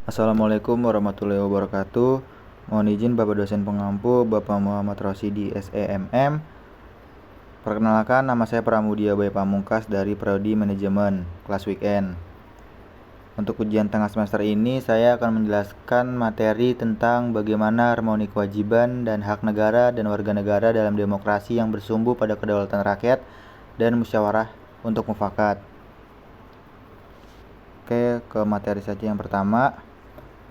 Assalamualaikum warahmatullahi wabarakatuh. Mohon izin Bapak dosen pengampu, Bapak Muhammad Rosidi SEMM. Perkenalkan, nama saya Pramudia Bayu Pamungkas dari Prodi Manajemen, kelas weekend. Untuk ujian tengah semester ini, saya akan menjelaskan materi tentang bagaimana harmoni kewajiban dan hak negara dan warga negara dalam demokrasi yang bersumbu pada kedaulatan rakyat dan musyawarah untuk mufakat. Oke, ke materi saja yang pertama.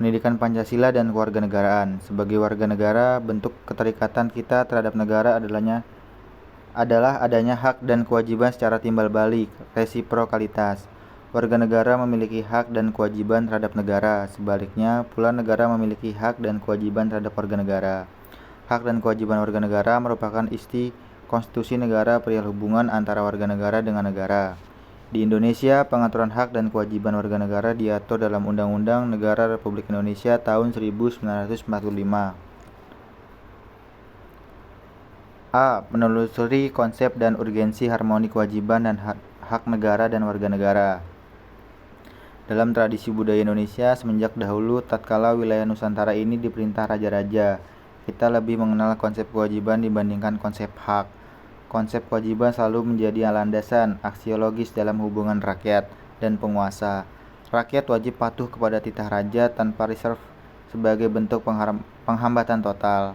Pendidikan Pancasila dan Kewarganegaraan. Sebagai warga negara, bentuk keterikatan kita terhadap negara adalah adanya hak dan kewajiban secara timbal balik, resiprokalitas. Warga negara memiliki hak dan kewajiban terhadap negara, sebaliknya pula negara memiliki hak dan kewajiban terhadap warga negara. Hak dan kewajiban warga negara merupakan isi konstitusi negara perihal hubungan antara warga negara dengan negara. Di Indonesia, pengaturan hak dan kewajiban warga negara diatur dalam Undang-Undang Negara Republik Indonesia tahun 1945. A. Menelusuri konsep dan urgensi harmoni kewajiban dan hak negara dan warga negara. Dalam tradisi budaya Indonesia, semenjak dahulu tatkala wilayah Nusantara ini diperintah raja-raja, kita lebih mengenal konsep kewajiban dibandingkan konsep hak. Konsep kewajiban selalu menjadi landasan aksiologis dalam hubungan rakyat dan penguasa. Rakyat wajib patuh kepada titah raja tanpa reserve sebagai bentuk penghambatan total.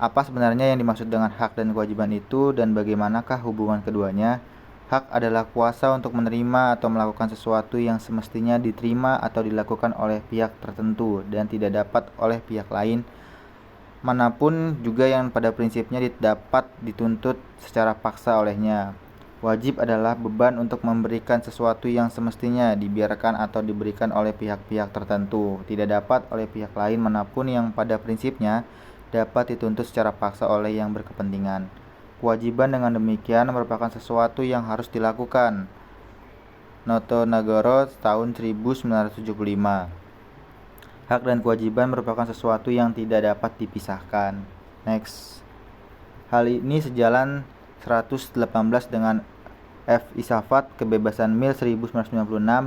Apa sebenarnya yang dimaksud dengan hak dan kewajiban itu dan bagaimanakah hubungan keduanya? Hak adalah kuasa untuk menerima atau melakukan sesuatu yang semestinya diterima atau dilakukan oleh pihak tertentu dan tidak dapat oleh pihak lain manapun juga yang pada prinsipnya dapat dituntut secara paksa olehnya. Wajib adalah beban untuk memberikan sesuatu yang semestinya dibiarkan atau diberikan oleh pihak-pihak tertentu, tidak dapat oleh pihak lain manapun yang pada prinsipnya dapat dituntut secara paksa oleh yang berkepentingan. Kewajiban dengan demikian merupakan sesuatu yang harus dilakukan. Noto Nagoro tahun 1975. Hak dan kewajiban merupakan sesuatu yang tidak dapat dipisahkan. Next. Hal ini sejalan 118 dengan F. Isafat Kebebasan Mil 1996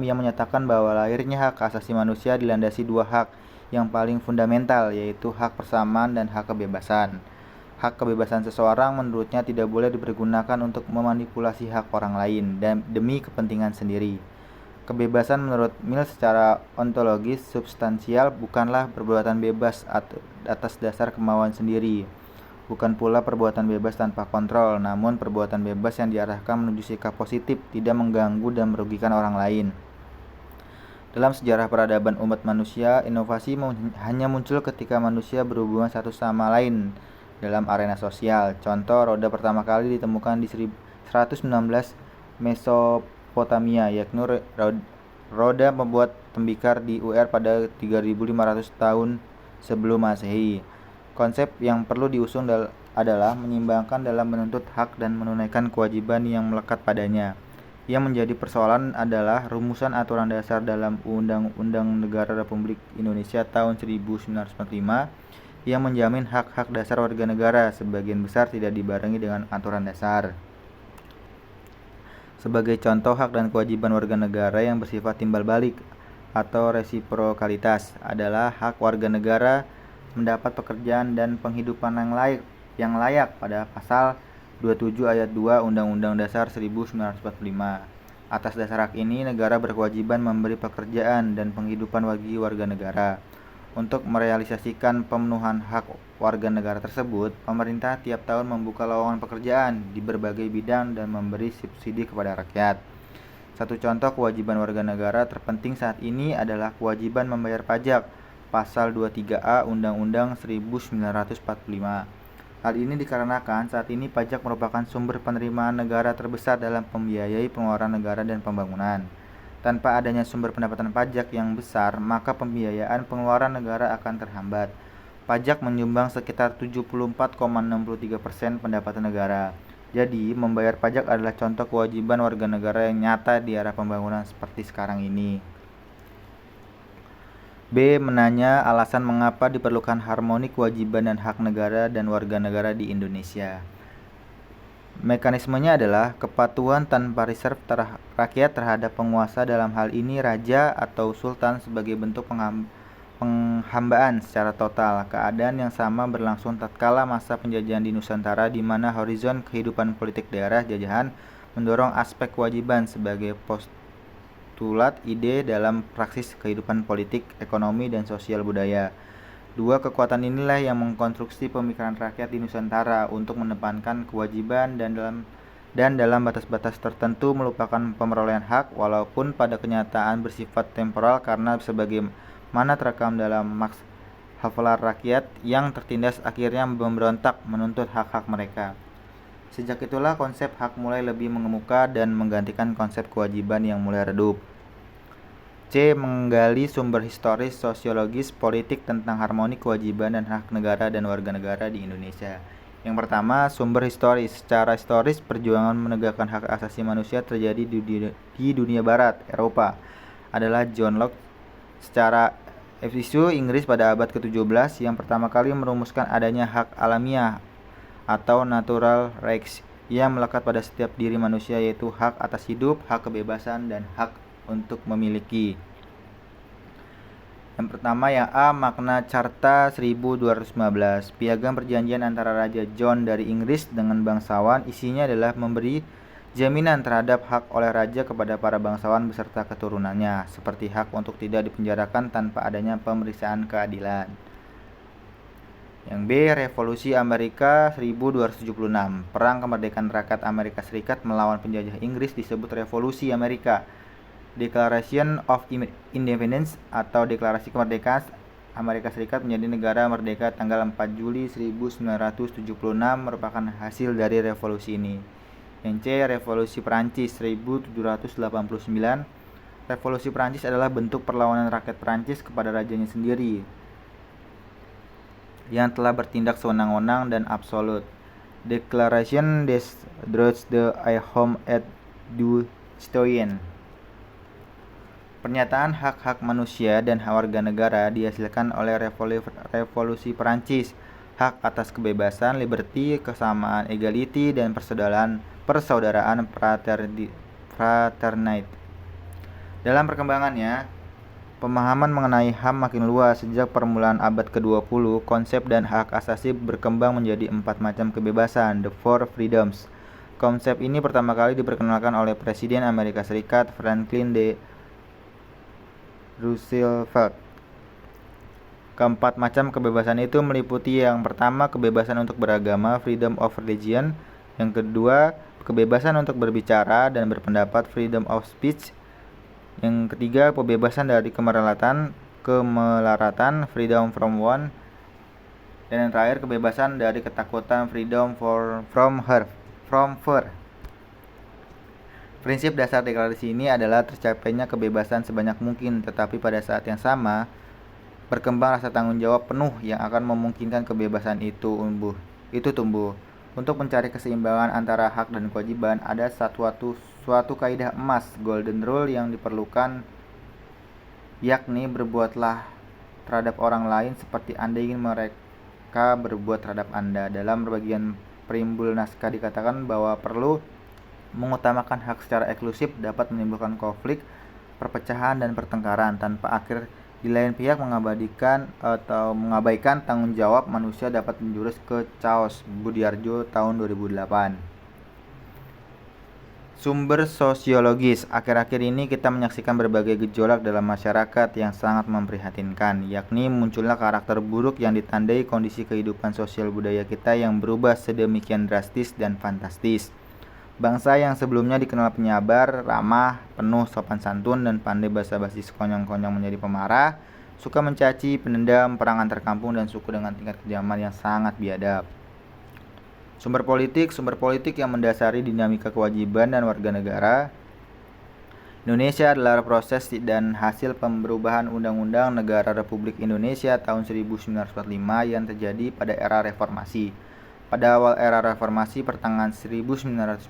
yang menyatakan bahwa lahirnya hak asasi manusia dilandasi dua hak yang paling fundamental, yaitu hak persamaan dan hak kebebasan. Hak kebebasan seseorang menurutnya tidak boleh dipergunakan untuk memanipulasi hak orang lain dan demi kepentingan sendiri. Kebebasan menurut Mill secara ontologis substansial bukanlah perbuatan bebas atas dasar kemauan sendiri, bukan pula perbuatan bebas tanpa kontrol, namun perbuatan bebas yang diarahkan menuju sikap positif, tidak mengganggu dan merugikan orang lain. Dalam sejarah peradaban umat manusia, inovasi hanya muncul ketika manusia berhubungan satu sama lain dalam arena sosial. Contoh, roda pertama kali ditemukan di 119 Mesopotamia, yakni roda membuat tembikar di UR pada 3500 tahun sebelum Masehi. Konsep yang perlu diusung adalah menyeimbangkan dalam menuntut hak dan menunaikan kewajiban yang melekat padanya. Yang menjadi persoalan adalah rumusan aturan dasar dalam Undang-Undang Negara Republik Indonesia tahun 1945 yang menjamin hak-hak dasar warga negara sebagian besar tidak dibarengi dengan aturan dasar. Sebagai contoh, hak dan kewajiban warga negara yang bersifat timbal balik atau resiprokalitas adalah hak warga negara mendapat pekerjaan dan penghidupan yang layak pada pasal 27 ayat 2 Undang-Undang Dasar 1945. Atas dasar hak ini, negara berkewajiban memberi pekerjaan dan penghidupan bagi warga negara. Untuk merealisasikan pemenuhan hak warga negara tersebut, pemerintah tiap tahun membuka lowongan pekerjaan di berbagai bidang dan memberi subsidi kepada rakyat. Satu contoh kewajiban warga negara terpenting saat ini adalah kewajiban membayar pajak, pasal 23A Undang-Undang 1945. Hal ini dikarenakan saat ini pajak merupakan sumber penerimaan negara terbesar dalam membiayai pengeluaran negara dan pembangunan. Tanpa adanya sumber pendapatan pajak yang besar, maka pembiayaan pengeluaran negara akan terhambat. Pajak menyumbang sekitar 74,63% pendapatan negara. Jadi, membayar pajak adalah contoh kewajiban warga negara yang nyata di arah pembangunan seperti sekarang ini. B. Menanya alasan mengapa diperlukan harmoni kewajiban dan hak negara dan warga negara di Indonesia. Mekanismenya adalah kepatuhan tanpa reserve rakyat terhadap penguasa, dalam hal ini raja atau sultan, sebagai bentuk penghambaan secara total. Keadaan yang sama berlangsung tatkala masa penjajahan di Nusantara, di mana horizon kehidupan politik daerah jajahan mendorong aspek kewajiban sebagai postulat ide dalam praksis kehidupan politik, ekonomi, dan sosial budaya. Dua kekuatan inilah yang mengkonstruksi pemikiran rakyat di Nusantara untuk menempatkan kewajiban dan dalam batas-batas tertentu melupakan pemerolehan hak, walaupun pada kenyataan bersifat temporal karena sebagaimana terekam dalam Max Havelaar, rakyat yang tertindas akhirnya memberontak menuntut hak-hak mereka. Sejak itulah konsep hak mulai lebih mengemuka dan menggantikan konsep kewajiban yang mulai redup. C. Menggali sumber historis, sosiologis, politik tentang harmoni kewajiban dan hak negara dan warga negara di Indonesia. Yang pertama, sumber historis. Secara historis, perjuangan menegakkan hak asasi manusia terjadi di dunia barat, Eropa, adalah John Locke. Secara isu Inggris pada abad ke-17 yang pertama kali merumuskan adanya hak alamiah atau natural rights yang melekat pada setiap diri manusia, yaitu hak atas hidup, hak kebebasan, dan hak untuk memiliki. Yang pertama yang A, makna Carta 1215. Piagam perjanjian antara Raja John dari Inggris dengan bangsawan. Isinya adalah memberi jaminan terhadap hak oleh raja kepada para bangsawan beserta keturunannya, seperti hak untuk tidak dipenjarakan tanpa adanya pemeriksaan keadilan. Yang B, Revolusi Amerika 1276. Perang kemerdekaan rakyat Amerika Serikat melawan penjajah Inggris disebut Revolusi Amerika. Declaration of Independence atau Deklarasi Kemerdekaan Amerika Serikat menjadi negara merdeka tanggal 4 Juli 1976 merupakan hasil dari revolusi ini. Yang C, Revolusi Perancis 1789. Revolusi Perancis adalah bentuk perlawanan rakyat Perancis kepada rajanya sendiri yang telah bertindak sewenang-wenang dan absolut. Declaration des droits de l'homme et du citoyen. Pernyataan hak-hak manusia dan warga negara dihasilkan oleh revolusi Perancis. Hak atas kebebasan, liberty, kesamaan, equality, dan persaudaraan, fraternity. Dalam perkembangannya, pemahaman mengenai HAM makin luas. Sejak permulaan abad ke-20, konsep dan hak asasi berkembang menjadi 4 macam kebebasan, the four freedoms. Konsep ini pertama kali diperkenalkan oleh Presiden Amerika Serikat Franklin D. Roosevelt. Keempat macam kebebasan itu meliputi yang pertama, kebebasan untuk beragama, freedom of religion. Yang kedua, kebebasan untuk berbicara dan berpendapat, freedom of speech. Yang ketiga, kebebasan dari kemelaratan, freedom from one. Dan yang terakhir, kebebasan dari ketakutan, freedom from fear. Prinsip dasar deklarasi ini adalah tercapainya kebebasan sebanyak mungkin, tetapi pada saat yang sama berkembang rasa tanggung jawab penuh yang akan memungkinkan kebebasan itu tumbuh. Untuk mencari keseimbangan antara hak dan kewajiban, ada suatu kaidah emas, golden rule, yang diperlukan, yakni berbuatlah terhadap orang lain seperti Anda ingin mereka berbuat terhadap Anda. Dalam bagian perimbul naskah dikatakan bahwa perlu mengutamakan hak secara eksklusif dapat menimbulkan konflik, perpecahan, dan pertengkaran tanpa akhir. Di lain pihak, mengabaikan tanggung jawab manusia dapat menjurus ke chaos. Budiarjo tahun 2008. Sumber sosiologis. Akhir-akhir ini kita menyaksikan berbagai gejolak dalam masyarakat yang sangat memprihatinkan, yakni munculnya karakter buruk yang ditandai kondisi kehidupan sosial budaya kita yang berubah sedemikian drastis dan fantastis. Bangsa yang sebelumnya dikenal penyabar, ramah, penuh sopan santun, dan pandai basa-basi sekonyong-konyong menjadi pemarah, suka mencaci, pendendam, perang antar kampung, dan suku dengan tingkat kejaman yang sangat biadab. Sumber politik yang mendasari dinamika kewajiban dan warga negara. Indonesia adalah proses dan hasil perubahan Undang-Undang Negara Republik Indonesia tahun 1945 yang terjadi pada era reformasi. Pada awal era reformasi pertengahan 1998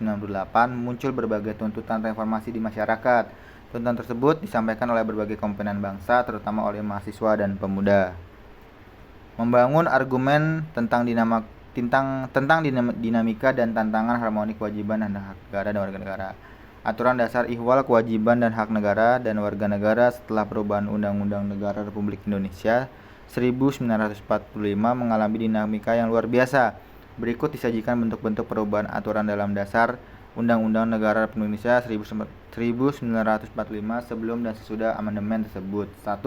muncul berbagai tuntutan reformasi di masyarakat. Tuntutan tersebut disampaikan oleh berbagai komponen bangsa, terutama oleh mahasiswa dan pemuda. Membangun argumen tentang dinamika dan tantangan harmoni kewajiban dan hak negara dan warga negara. Aturan Dasar Ihwal Kewajiban dan Hak Negara dan Warga Negara setelah perubahan Undang-Undang Negara Republik Indonesia 1945 mengalami dinamika yang luar biasa. Berikut disajikan bentuk-bentuk perubahan aturan dalam dasar Undang-Undang Negara Republik Indonesia 1945 sebelum dan sesudah amandemen tersebut. 1.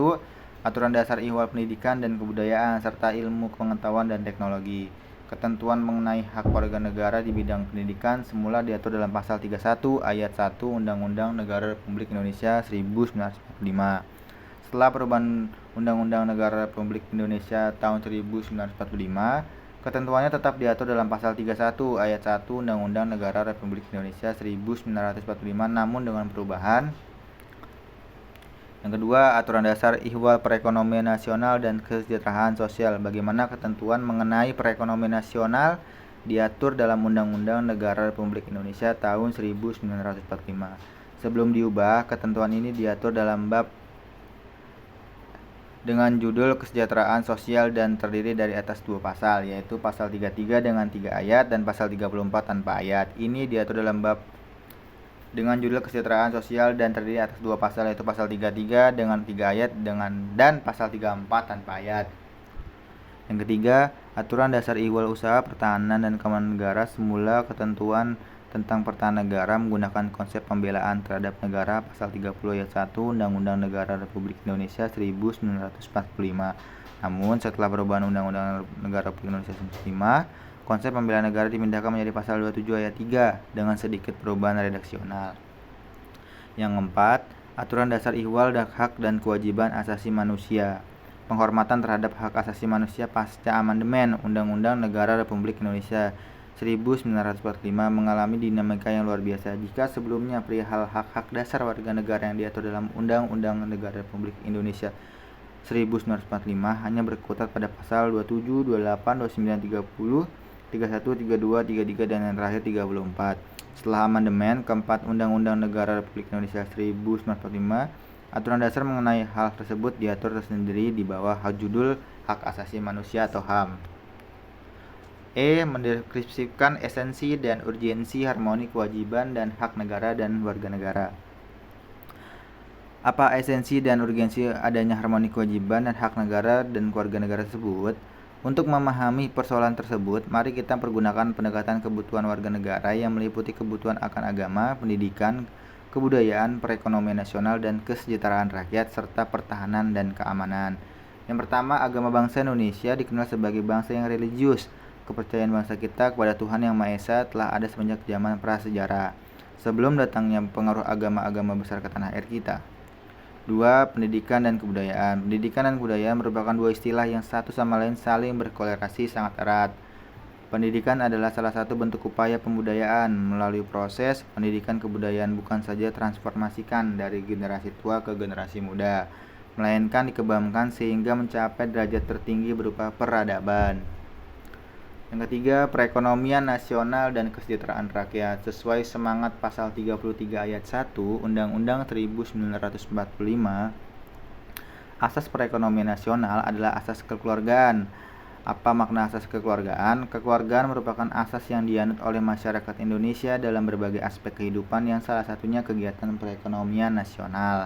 Aturan Dasar Ihwal Pendidikan dan Kebudayaan serta Ilmu Pengetahuan dan Teknologi. Ketentuan mengenai hak warga negara di bidang pendidikan semula diatur dalam pasal 31 ayat 1 Undang-Undang Negara Republik Indonesia 1945. Setelah perubahan Undang-Undang Negara Republik Indonesia tahun 1945, ketentuannya tetap diatur dalam pasal 31 ayat 1 Undang-Undang Negara Republik Indonesia 1945 namun dengan perubahan. Yang kedua, Aturan Dasar Ihwal Perekonomian Nasional dan Kesejahteraan Sosial. Bagaimana ketentuan mengenai perekonomian nasional diatur dalam Undang-Undang Negara Republik Indonesia tahun 1945. Sebelum diubah, ketentuan ini diatur dalam bab dengan judul Kesejahteraan Sosial dan terdiri dari atas 2 pasal, yaitu pasal 33 dengan 3 ayat dan pasal 34 tanpa ayat. Ini diatur dalam bab dengan judul Kesejahteraan Sosial dan terdiri atas 2 pasal, yaitu pasal 33 dengan 3 ayat dan pasal 34 tanpa ayat. Yang ketiga, Aturan Dasar Ihwal Usaha Pertahanan dan Keamanan Negara semula ketentuan tentang pertahanan negara menggunakan konsep pembelaan terhadap negara pasal 30 ayat 1 Undang-Undang Negara Republik Indonesia 1945. Namun setelah perubahan Undang-Undang Negara Republik Indonesia 1945, konsep pembelaan negara dipindahkan menjadi pasal 27 ayat 3 dengan sedikit perubahan redaksional. Yang keempat, Aturan Dasar Ihwal Hak dan Kewajiban Asasi Manusia. Penghormatan terhadap hak asasi manusia pasca amandemen Undang-Undang Negara Republik Indonesia 1945 mengalami dinamika yang luar biasa. Jika sebelumnya perihal hak-hak dasar warga negara yang diatur dalam Undang-Undang Negara Republik Indonesia 1945 hanya berkutat pada pasal 27, 28, 29, 30, 31, 32, 33, dan yang terakhir 34. Setelah amandemen keempat Undang-Undang Negara Republik Indonesia 1945, aturan dasar mengenai hal tersebut diatur tersendiri di bawah judul Hak Asasi Manusia atau HAM. Mendeskripsikan esensi dan urgensi harmoni kewajiban dan hak negara dan warga negara. Apa esensi dan urgensi adanya harmoni kewajiban dan hak negara dan warga negara tersebut? Untuk memahami persoalan tersebut, mari kita pergunakan pendekatan kebutuhan warga negara yang meliputi kebutuhan akan agama, pendidikan, kebudayaan, perekonomian nasional, dan kesejahteraan rakyat, serta pertahanan dan keamanan. Yang pertama, agama bangsa Indonesia dikenal sebagai bangsa yang religius. Kepercayaan bangsa kita kepada Tuhan Yang Maha Esa telah ada semenjak zaman prasejarah, sebelum datangnya pengaruh agama-agama besar ke tanah air kita. 2. Pendidikan dan kebudayaan. Pendidikan dan kebudayaan merupakan 2 istilah yang satu sama lain saling berkorelasi sangat erat. Pendidikan adalah salah satu bentuk upaya pembudayaan. Melalui proses pendidikan kebudayaan bukan saja transformasikan dari generasi tua ke generasi muda, melainkan dikembangkan sehingga mencapai derajat tertinggi berupa peradaban. Yang ketiga, perekonomian nasional dan kesejahteraan rakyat. Sesuai semangat pasal 33 ayat 1 Undang-Undang 1945, asas perekonomian nasional adalah asas kekeluargaan. Apa makna asas kekeluargaan? Kekeluargaan merupakan asas yang dianut oleh masyarakat Indonesia dalam berbagai aspek kehidupan yang salah satunya kegiatan perekonomian nasional.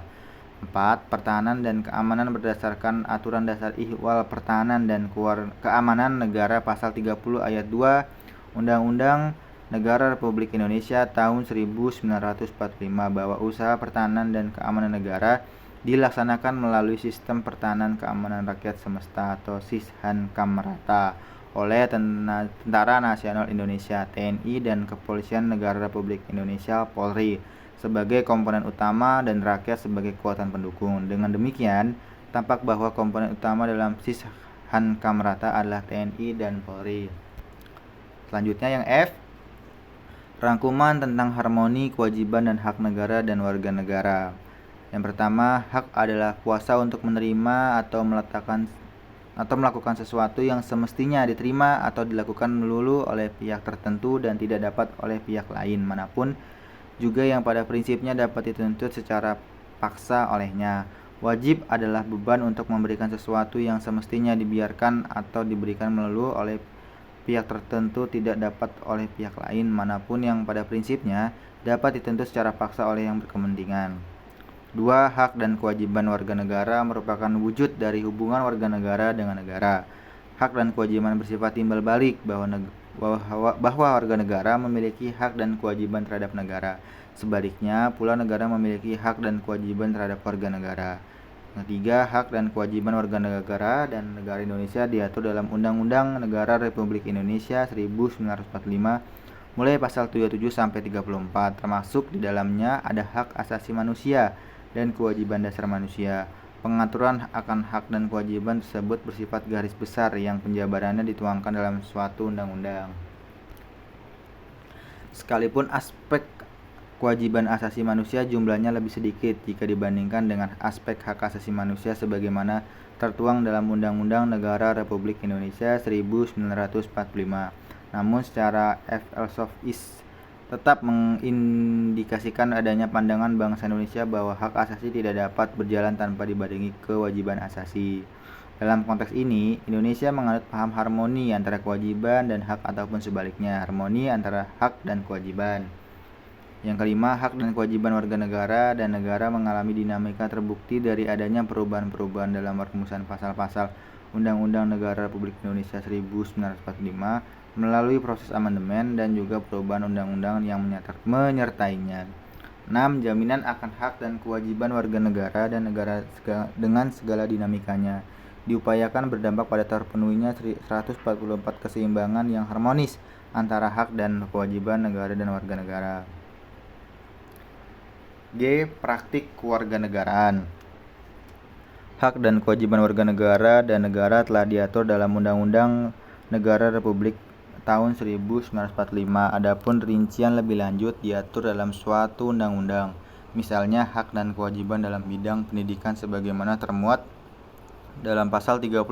4. Pertahanan dan keamanan berdasarkan Aturan Dasar Ihwal Pertahanan dan Keamanan Negara pasal 30 ayat 2 Undang-Undang Negara Republik Indonesia tahun 1945 bahwa usaha pertahanan dan keamanan negara dilaksanakan melalui Sistem Pertahanan Keamanan Rakyat Semesta atau Sishankamrata oleh Tentara Nasional Indonesia (TNI) dan Kepolisian Negara Republik Indonesia (Polri) sebagai komponen utama dan rakyat sebagai kekuatan pendukung. Dengan demikian, tampak bahwa komponen utama dalam Sishankamrata adalah TNI dan Polri. Selanjutnya yang F, rangkuman tentang harmoni kewajiban dan hak negara dan warga negara. Yang pertama, hak adalah kuasa untuk menerima atau melakukan sesuatu yang semestinya diterima atau dilakukan melulu oleh pihak tertentu dan tidak dapat oleh pihak lain manapun, juga yang pada prinsipnya dapat dituntut secara paksa olehnya. Wajib adalah beban untuk memberikan sesuatu yang semestinya dibiarkan atau diberikan melulu oleh pihak tertentu tidak dapat oleh pihak lain manapun, yang pada prinsipnya dapat ditentu secara paksa oleh yang berkepentingan. 2. Hak dan kewajiban warga negara merupakan wujud dari hubungan warga negara dengan negara. Hak dan kewajiban bersifat timbal balik bahwa warga negara memiliki hak dan kewajiban terhadap negara. Sebaliknya pula negara memiliki hak dan kewajiban terhadap warga negara. Ketiga, hak dan kewajiban warga negara dan negara Indonesia diatur dalam Undang-Undang Negara Republik Indonesia 1945 mulai pasal 77 sampai 34, termasuk di dalamnya ada hak asasi manusia dan kewajiban dasar manusia. Pengaturan akan hak dan kewajiban tersebut bersifat garis besar yang penjabarannya dituangkan dalam suatu undang-undang. Sekalipun aspek kewajiban asasi manusia jumlahnya lebih sedikit jika dibandingkan dengan aspek hak asasi manusia sebagaimana tertuang dalam Undang-Undang Negara Republik Indonesia 1945. Namun secara filosofis tetap mengindikasikan adanya pandangan bangsa Indonesia bahwa hak asasi tidak dapat berjalan tanpa dibarengi kewajiban asasi. Dalam konteks ini, Indonesia menganut paham harmoni antara kewajiban dan hak ataupun sebaliknya, harmoni antara hak dan kewajiban. Yang kelima, hak dan kewajiban warga negara dan negara mengalami dinamika terbukti dari adanya perubahan-perubahan dalam rumusan pasal-pasal Undang-Undang Negara Republik Indonesia 1945 melalui proses amandemen dan juga perubahan undang-undang yang menyertainya. 6. Jaminan akan hak dan kewajiban warga negara dan negara dengan segala dinamikanya diupayakan berdampak pada terpenuhinya 144 keseimbangan yang harmonis antara hak dan kewajiban negara dan warga negara. G. Praktik kewarganegaraan. Hak dan kewajiban warga negara dan negara telah diatur dalam Undang-Undang Negara Republik tahun 1945. Adapun rincian lebih lanjut diatur dalam suatu undang-undang. Misalnya hak dan kewajiban dalam bidang pendidikan sebagaimana termuat dalam pasal 31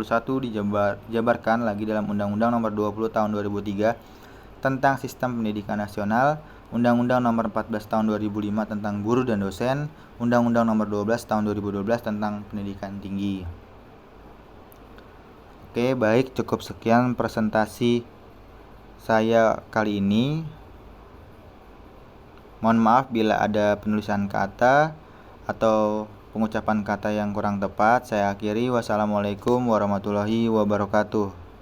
dijabarkan lagi dalam Undang-Undang Nomor 20 Tahun 2003 tentang Sistem Pendidikan Nasional, Undang-Undang Nomor 14 Tahun 2005 tentang Guru dan Dosen, Undang-Undang Nomor 12 Tahun 2012 tentang Pendidikan Tinggi. Oke, baik, cukup sekian presentasi saya kali ini. Mohon maaf bila ada penulisan kata atau pengucapan kata yang kurang tepat. Saya akhiri. Wassalamualaikum warahmatullahi wabarakatuh.